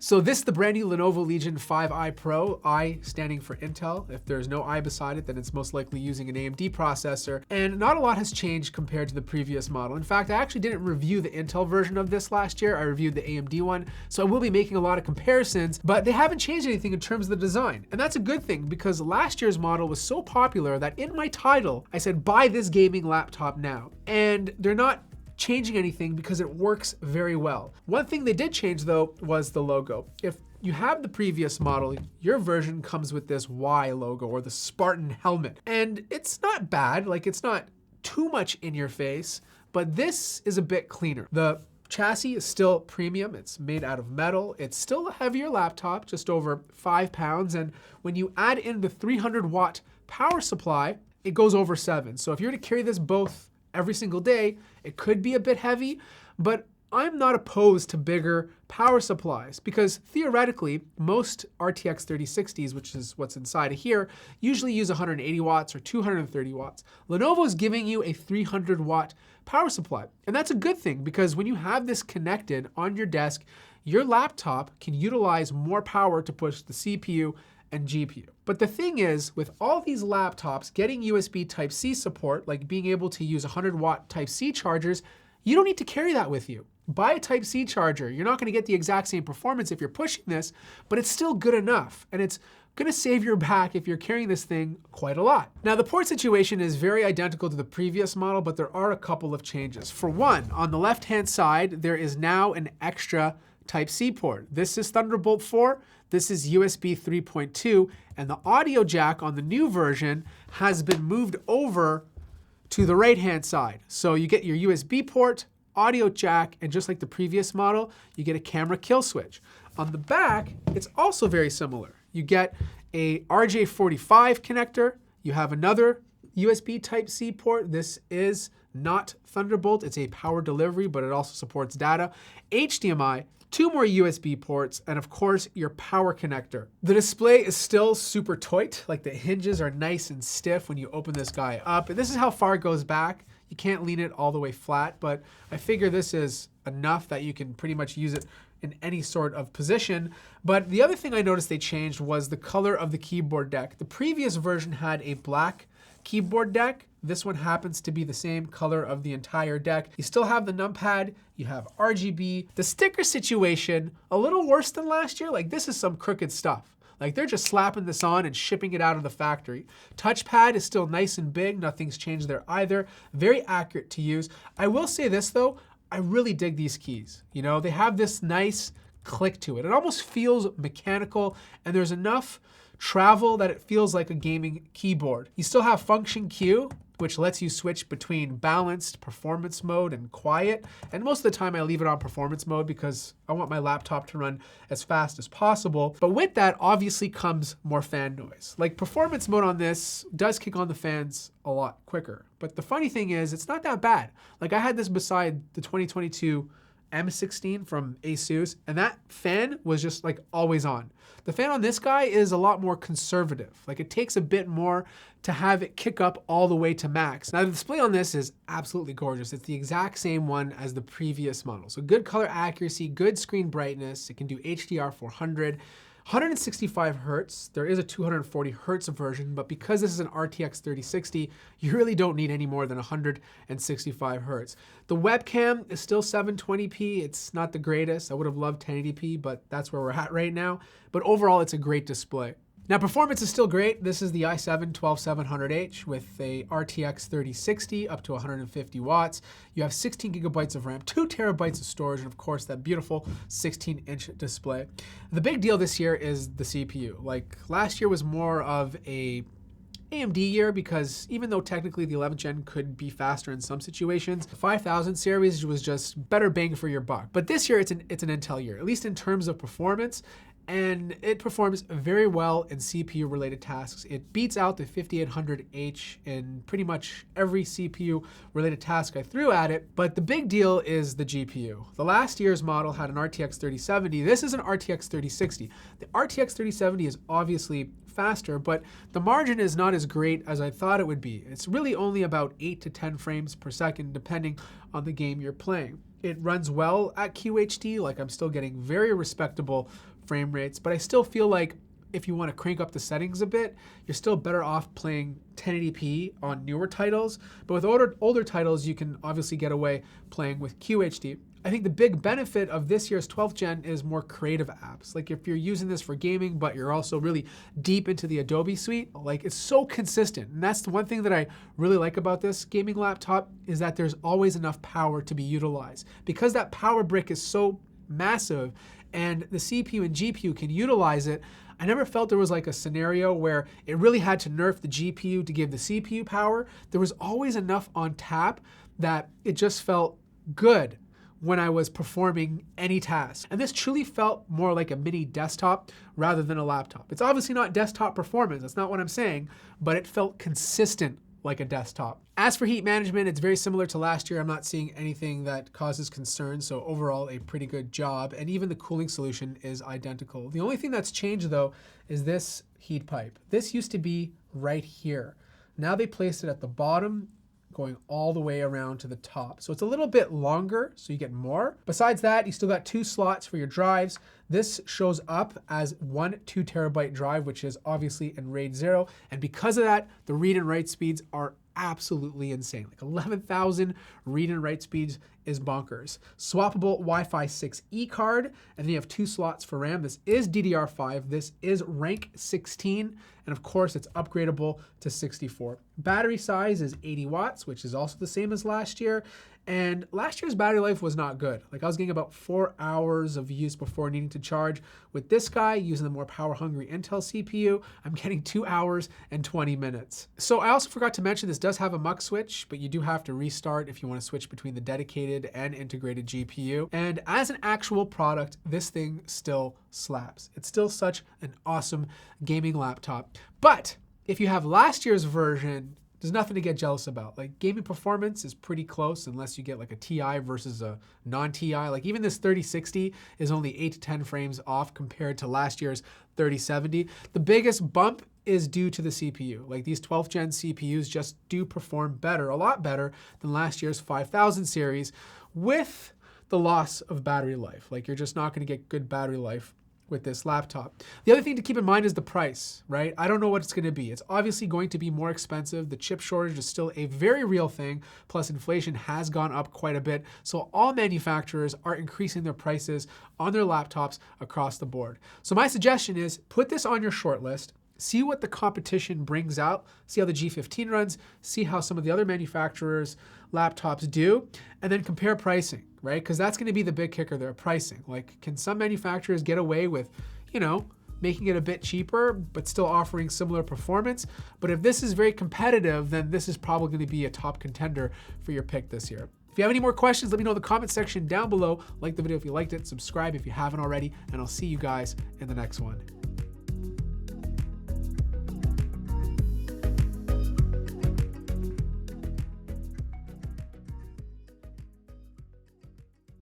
So this is the brand new Lenovo Legion 5i Pro, I standing for Intel. If there's no I beside it, then it's most likely using an AMD processor. And not a lot has changed compared to the previous model. In fact, I actually didn't review the Intel version of this last year. I reviewed the AMD one. So I will be making a lot of comparisons, but they haven't changed anything in terms of the design. And that's a good thing because last year's model was so popular that in my title, I said, buy this gaming laptop now. And they're not changing anything because it works very well. One thing they did change though was the logo. If you have the previous model, your version comes with this Y logo or the Spartan helmet. And it's not bad, like it's not too much in your face, but this is a bit cleaner. The chassis is still premium, it's made out of metal. It's still a heavier laptop, just over 5 pounds. And when you add in the 300-watt power supply, it goes over 7. So if you were to carry this both every single day, it could be a bit heavy, but I'm not opposed to bigger power supplies because theoretically, most RTX 3060s, which is what's inside of here, usually use 180 watts or 230 watts. Lenovo is giving you a 300-watt power supply. And that's a good thing because when you have this connected on your desk, your laptop can utilize more power to push the CPU and GPU. But the thing is, with all these laptops getting USB Type-C support, like being able to use 100-watt Type-C chargers, you don't need to carry that with you. Buy a Type-C charger. You're not gonna get the exact same performance if you're pushing this, but it's still good enough. And it's gonna save your back if you're carrying this thing quite a lot. Now, the port situation is very identical to the previous model, but there are a couple of changes. For one, on the left-hand side, there is now an extra Type-C port. This is Thunderbolt 4, this is USB 3.2, and the audio jack on the new version has been moved over to the right-hand side. So you get your USB port, audio jack, and just like the previous model, you get a camera kill switch. On the back, it's also very similar. You get a RJ45 connector, you have another USB Type-C port. This is not Thunderbolt, it's a power delivery, but it also supports data. HDMI, 2 more USB ports, and of course, your power connector. The display is still super tight, like the hinges are nice and stiff when you open this guy up. And this is how far it goes back. You can't lean it all the way flat, but I figure this is enough that you can pretty much use it in any sort of position. But the other thing I noticed they changed was the color of the keyboard deck. The previous version had a black keyboard deck. This one happens to be the same color of the entire deck. You still have the numpad, you have RGB. The sticker situation, a little worse than last year. Like this is some crooked stuff. Like they're just slapping this on and shipping it out of the factory. TouchPad is still nice and big, nothing's changed there either. Very accurate to use. I will say this though, I really dig these keys. You know, they have this nice click to it. It almost feels mechanical and there's enough travel that it feels like a gaming keyboard. You still have function Q, which lets you switch between balanced, performance mode, and quiet. And most of the time I leave it on performance mode because I want my laptop to run as fast as possible. But with that obviously comes more fan noise. Like performance mode on this does kick on the fans a lot quicker. But the funny thing is it's not that bad. Like I had this beside the 2022 M16 from Asus, and that fan was just like always on. The fan on this guy is a lot more conservative. Like it takes a bit more to have it kick up all the way to max. Now the display on this is absolutely gorgeous. It's the exact same one as the previous model. So good color accuracy, good screen brightness. It can do HDR 400. 165 hertz. There is a 240 hertz version, but because this is an RTX 3060, you really don't need any more than 165 hertz. The webcam is still 720p. It's not the greatest. I would have loved 1080p, but that's where we're at right now. But overall, it's a great display. Now, performance is still great. This is the i7-12700H with a RTX 3060 up to 150 watts. You have 16 gigabytes of RAM, 2 terabytes of storage, and of course, that beautiful 16-inch display. The big deal this year is the CPU. Like last year was more of a AMD year because even though technically the 11th gen could be faster in some situations, the 5000 series was just better bang for your buck. But this year, it's an Intel year, at least in terms of performance. And it performs very well in CPU-related tasks. It beats out the 5800H in pretty much every CPU-related task I threw at it, but the big deal is the GPU. The last year's model had an RTX 3070. This is an RTX 3060. The RTX 3070 is obviously faster, but the margin is not as great as I thought it would be. It's really only about 8 to 10 frames per second, depending on the game you're playing. It runs well at QHD, like I'm still getting very respectable frame rates, but I still feel like if you want to crank up the settings a bit, you're still better off playing 1080p on newer titles. But with older titles, you can obviously get away playing with QHD. I think the big benefit of this year's 12th gen is more creative apps. Like if you're using this for gaming, but you're also really deep into the Adobe suite, like it's so consistent. And that's the one thing that I really like about this gaming laptop is that there's always enough power to be utilized. Because that power brick is so massive and the CPU and GPU can utilize it, I never felt there was like a scenario where it really had to nerf the GPU to give the CPU power. There was always enough on tap that it just felt good when I was performing any task. And this truly felt more like a mini desktop rather than a laptop. It's obviously not desktop performance, that's not what I'm saying, but it felt consistent like a desktop. As for heat management, it's very similar to last year. I'm not seeing anything that causes concern, so overall a pretty good job. And even the cooling solution is identical. The only thing that's changed though is this heat pipe. This used to be right here. Now they placed it at the bottom, going all the way around to the top. So it's a little bit longer, so you get more. Besides that, you still got 2 slots for your drives. This shows up as one 2 terabyte drive, which is obviously in RAID 0. And because of that, the read and write speeds are absolutely insane. Like 11,000 read and write speeds is bonkers. Swappable Wi-Fi 6E card, and then you have 2 slots for RAM. This is DDR5, this is rank 16, and of course it's upgradable to 64. Battery size is 80 watts, which is also the same as last year. And last year's battery life was not good. Like I was getting about 4 hours of use before needing to charge. With this guy, using the more power-hungry Intel CPU, I'm getting 2 hours and 20 minutes. So I also forgot to mention this does have a mux switch, but you do have to restart if you want to switch between the dedicated and integrated GPU. And as an actual product, this thing still slaps. It's still such an awesome gaming laptop. But if you have last year's version, there's nothing to get jealous about. Like gaming performance is pretty close unless you get like a TI versus a non-TI. Like even this 3060 is only 8 to 10 frames off compared to last year's 3070. The biggest bump is due to the CPU. Like these 12th gen CPUs just do perform better, a lot better than last year's 5000 series with the loss of battery life. Like you're just not gonna get good battery life with this laptop. The other thing to keep in mind is the price, right? I don't know what it's going to be. It's obviously going to be more expensive. The chip shortage is still a very real thing. Plus inflation has gone up quite a bit. So all manufacturers are increasing their prices on their laptops across the board. So my suggestion is put this on your short list. See what the competition brings out, see how the G15 runs, see how some of the other manufacturers' laptops do, and then compare pricing, right? Because that's going to be the big kicker there, pricing. Like, can some manufacturers get away with, you know, making it a bit cheaper, but still offering similar performance? But if this is very competitive, then this is probably going to be a top contender for your pick this year. If you have any more questions, let me know in the comment section down below. Like the video if you liked it, subscribe if you haven't already, and I'll see you guys in the next one.